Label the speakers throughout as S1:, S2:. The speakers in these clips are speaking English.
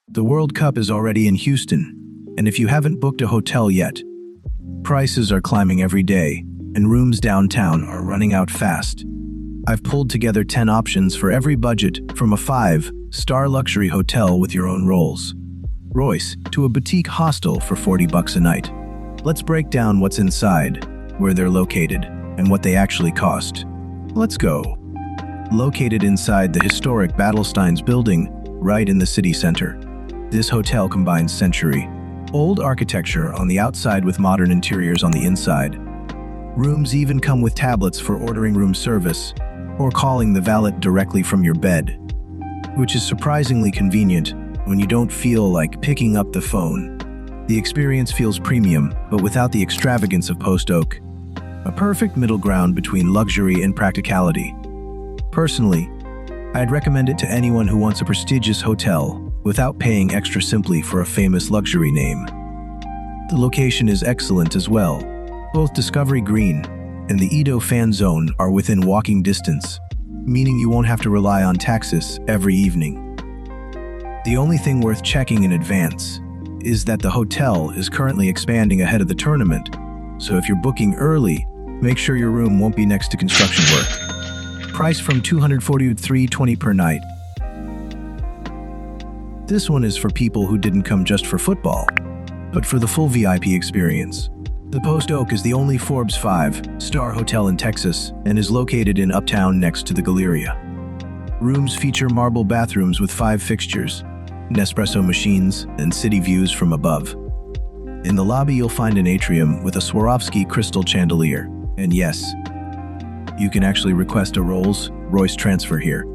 S1: The World Cup is already in Houston, and if you haven't booked a hotel yet, prices are climbing every day, and rooms downtown are running out fast. I've pulled together 10 options for every budget, from a 5-star luxury hotel with your own Rolls-Royce to a boutique hostel for $40 a night. Let's break down what's inside, where they're located, and what they actually cost. Let's go. Located inside the historic Battlestein's building, right in the city center, this hotel combines century-old architecture on the outside with modern interiors on the inside. Rooms even come with tablets for ordering room service or calling the valet directly from your bed, which is surprisingly convenient when you don't feel like picking up the phone. The experience feels premium, but without the extravagance of Post Oak. A perfect middle ground between luxury and practicality. Personally, I'd recommend it to anyone who wants a prestigious hotel without paying extra simply for a famous luxury name. The location is excellent as well. Both Discovery Green and the Edo Fan Zone are within walking distance, meaning you won't have to rely on taxis every evening. The only thing worth checking in advance is that the hotel is currently expanding ahead of the tournament, so if you're booking early, make sure your room won't be next to construction work. Price from $240 to $320 per night. This one is for people who didn't come just for football, but for the full VIP experience. The Post Oak is the only Forbes 5-star hotel in Texas and is located in Uptown next to the Galleria. Rooms feature marble bathrooms with 5 fixtures, Nespresso machines, and city views from above. In the lobby you'll find an atrium with a Swarovski crystal chandelier, and yes, you can actually request a Rolls-Royce transfer here.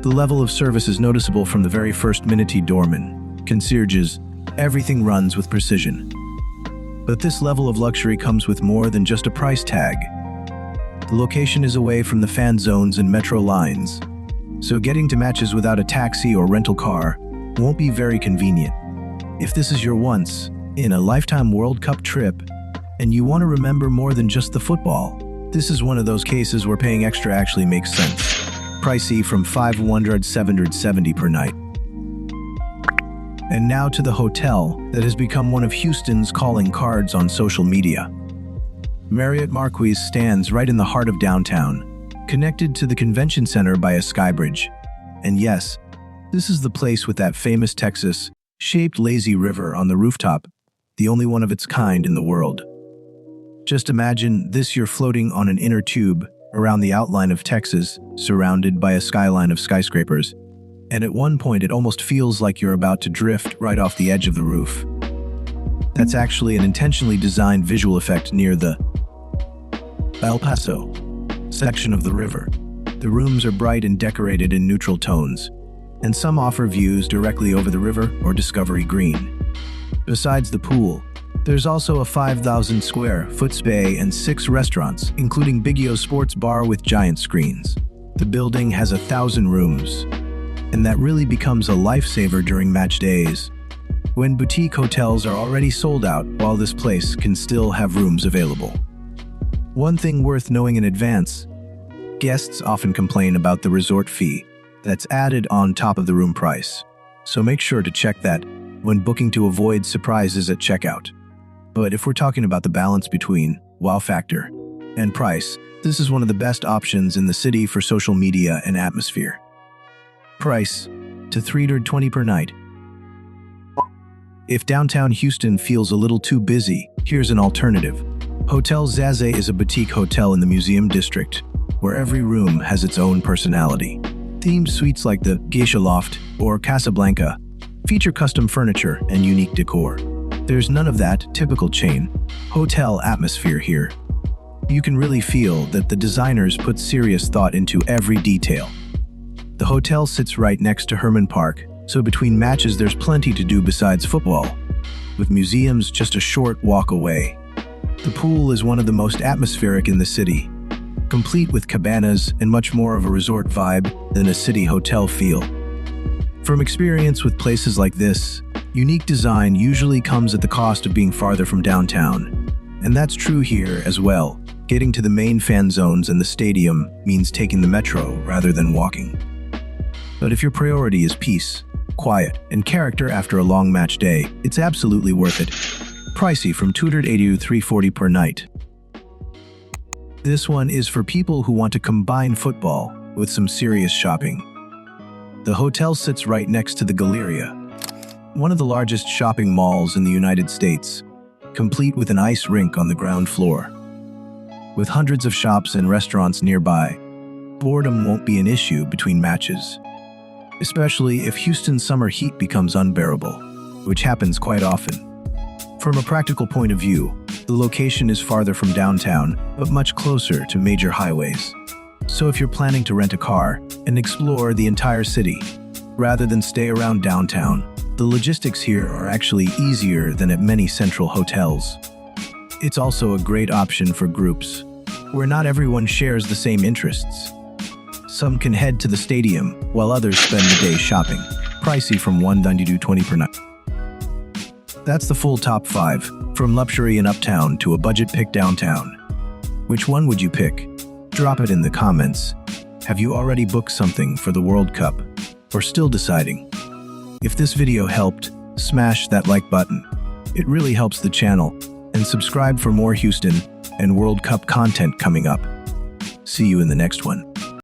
S1: The level of service is noticeable from the very first minute. Doorman, concierges, everything runs with precision. But this level of luxury comes with more than just a price tag. The location is away from the fan zones and metro lines, so getting to matches without a taxi or rental car won't be very convenient. If this is your once-in-a-lifetime World Cup trip, and you want to remember more than just the football, this is one of those cases where paying extra actually makes sense. Pricey from $500 to $770 per night. And now to the hotel that has become one of Houston's calling cards on social media. Marriott Marquis stands right in the heart of downtown, connected to the convention center by a sky bridge. And yes, this is the place with that famous Texas-shaped lazy river on the rooftop, the only one of its kind in the world. Just imagine this: you're floating on an inner tube around the outline of Texas, surrounded by a skyline of skyscrapers. And at one point it almost feels like you're about to drift right off the edge of the roof. That's actually an intentionally designed visual effect near the El Paso section of the river. The rooms are bright and decorated in neutral tones, and some offer views directly over the river or Discovery Green. Besides the pool, there's also a 5,000 square foot spa and 6 restaurants, including Biggio Sports Bar with giant screens. The building has 1,000 rooms, and that really becomes a lifesaver during match days, when boutique hotels are already sold out while this place can still have rooms available. One thing worth knowing in advance: guests often complain about the resort fee that's added on top of the room price, so make sure to check that when booking to avoid surprises at checkout. But if we're talking about the balance between wow factor and price, this is one of the best options in the city for social media and atmosphere. Price to $320 per night. If downtown Houston feels a little too busy, here's an alternative. Hotel Zaze is a boutique hotel in the Museum District, where every room has its own personality. Themed suites like the Geisha Loft or Casablanca feature custom furniture and unique decor. There's none of that typical chain hotel atmosphere here. You can really feel that the designers put serious thought into every detail. The hotel sits right next to Herman Park, so between matches there's plenty to do besides football, with museums just a short walk away. The pool is one of the most atmospheric in the city, complete with cabanas and much more of a resort vibe than a city hotel feel. From experience with places like this, unique design usually comes at the cost of being farther from downtown. And that's true here as well. Getting to the main fan zones and the stadium means taking the metro rather than walking. But if your priority is peace, quiet, and character after a long match day, it's absolutely worth it. Pricey from tutored $83.40 per night. This one is for people who want to combine football with some serious shopping. The hotel sits right next to the Galleria, one of the largest shopping malls in the United States, complete with an ice rink on the ground floor. With hundreds of shops and restaurants nearby, boredom won't be an issue between matches, especially if Houston's summer heat becomes unbearable, which happens quite often. From a practical point of view, the location is farther from downtown, but much closer to major highways. So if you're planning to rent a car and explore the entire city, rather than stay around downtown, the logistics here are actually easier than at many central hotels. It's also a great option for groups, where not everyone shares the same interests. Some can head to the stadium, while others spend the day shopping. Pricey from $192.20 per night. That's the full top 5, from luxury and uptown to a budget pick downtown. Which one would you pick? Drop it in the comments. Have you already booked something for the World Cup, or still deciding? If this video helped, smash that like button. It really helps the channel, and subscribe for more Houston and World Cup content coming up. See you in the next one.